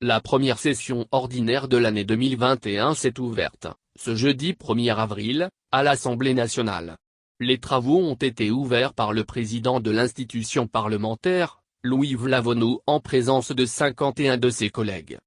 La première session ordinaire de l'année 2021 s'est ouverte, ce jeudi 1er avril, à l'Assemblée nationale. Les travaux ont été ouverts par le président de l'institution parlementaire, Louis Vlavonou, en présence de 51 de ses collègues.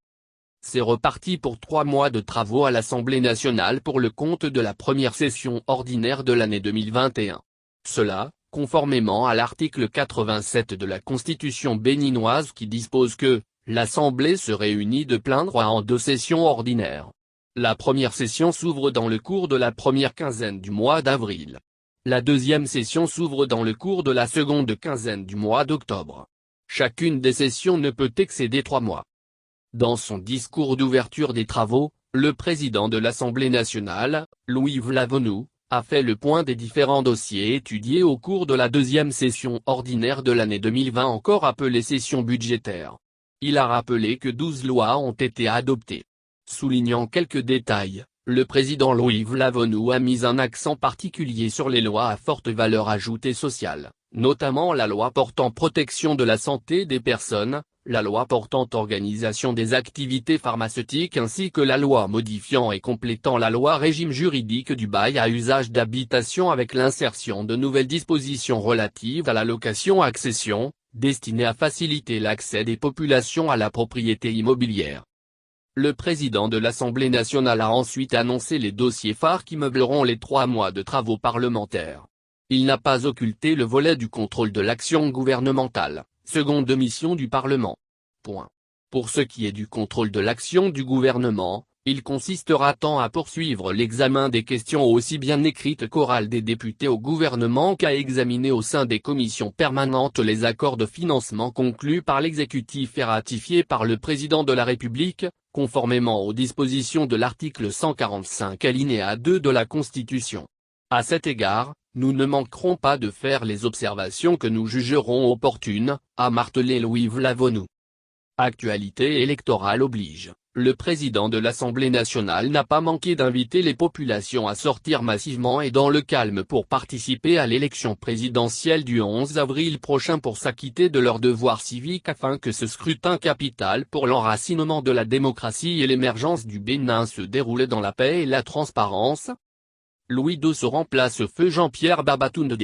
C'est reparti pour 3 mois de travaux à l'Assemblée nationale pour le compte de la première session ordinaire de l'année 2021. Cela, conformément à l'article 87 de la Constitution béninoise qui dispose que l'Assemblée se réunit de plein droit en 2 sessions ordinaires. La première session s'ouvre dans le cours de la première quinzaine du mois d'avril. La deuxième session s'ouvre dans le cours de la seconde quinzaine du mois d'octobre. Chacune des sessions ne peut excéder 3 mois. Dans son discours d'ouverture des travaux, le président de l'Assemblée nationale, Louis Vlavonou, a fait le point des différents dossiers étudiés au cours de la deuxième session ordinaire de l'année 2020, encore appelée session budgétaire. Il a rappelé que 12 lois ont été adoptées. Soulignant quelques détails, le président Louis Vlavonou a mis un accent particulier sur les lois à forte valeur ajoutée sociale, notamment la loi portant protection de la santé des personnes, la loi portant organisation des activités pharmaceutiques ainsi que la loi modifiant et complétant la loi régime juridique du bail à usage d'habitation avec l'insertion de nouvelles dispositions relatives à la location-accession, destinées à faciliter l'accès des populations à la propriété immobilière. Le président de l'Assemblée nationale a ensuite annoncé les dossiers phares qui meubleront les 3 mois de travaux parlementaires. Il n'a pas occulté le volet du contrôle de l'action gouvernementale, seconde mission du Parlement. Pour ce qui est du contrôle de l'action du gouvernement, il consistera tant à poursuivre l'examen des questions aussi bien écrites qu'orales des députés au gouvernement qu'à examiner au sein des commissions permanentes les accords de financement conclus par l'exécutif et ratifiés par le président de la République, conformément aux dispositions de l'article 145 alinéa 2 de la Constitution. À cet égard, nous ne manquerons pas de faire les observations que nous jugerons opportunes, a martelé Louis Vlavonou. Actualité électorale oblige, le président de l'Assemblée nationale n'a pas manqué d'inviter les populations à sortir massivement et dans le calme pour participer à l'élection présidentielle du 11 avril prochain pour s'acquitter de leurs devoirs civiques afin que ce scrutin capital pour l'enracinement de la démocratie et l'émergence du Bénin se déroule dans la paix et la transparence. Louis Dossou remplace feu Jean-Pierre Babatunde.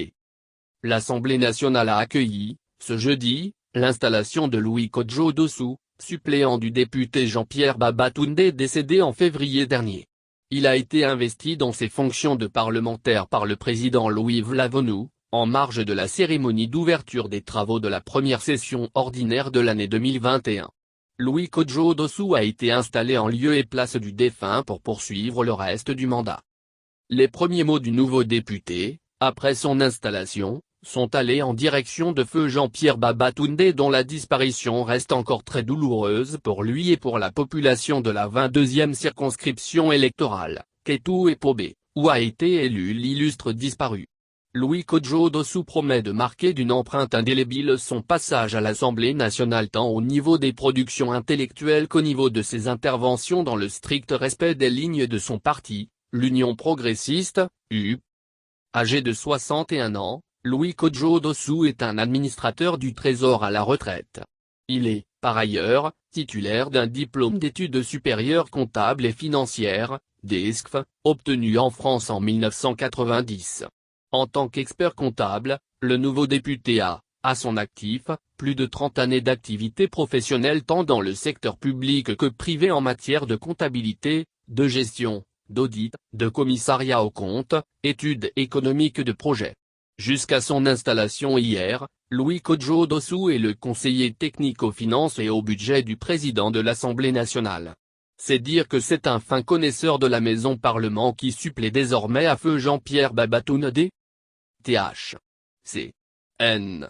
L'Assemblée nationale a accueilli, ce jeudi, l'installation de Louis Kodjo Dossou, suppléant du député Jean-Pierre Babatunde décédé en février dernier. Il a été investi dans ses fonctions de parlementaire par le président Louis Vlavonou, en marge de la cérémonie d'ouverture des travaux de la première session ordinaire de l'année 2021. Louis Kodjo Dossou a été installé en lieu et place du défunt pour poursuivre le reste du mandat. Les premiers mots du nouveau député, après son installation, sont allés en direction de feu Jean-Pierre Babatunde dont la disparition reste encore très douloureuse pour lui et pour la population de la 22e circonscription électorale, Kétou et Pobé, où a été élu l'illustre disparu. Louis Kodjo Dossou promet de marquer d'une empreinte indélébile son passage à l'Assemblée nationale tant au niveau des productions intellectuelles qu'au niveau de ses interventions dans le strict respect des lignes de son parti, l'Union progressiste, UP. Âgé de 61 ans, Louis Kodjo Dossou est un administrateur du Trésor à la retraite. Il est, par ailleurs, titulaire d'un diplôme d'études supérieures comptables et financières, DESCF, obtenu en France en 1990. En tant qu'expert comptable, le nouveau député a, à son actif, plus de 30 années d'activité professionnelle tant dans le secteur public que privé en matière de comptabilité, de gestion, d'audit, de commissariat aux comptes, études économiques de projet. Jusqu'à son installation hier, Louis Kodjo Dossou est le conseiller technique aux finances et au budget du président de l'Assemblée nationale. C'est dire que c'est un fin connaisseur de la maison Parlement qui supplée désormais à feu Jean-Pierre Babatunde. Th. C. N.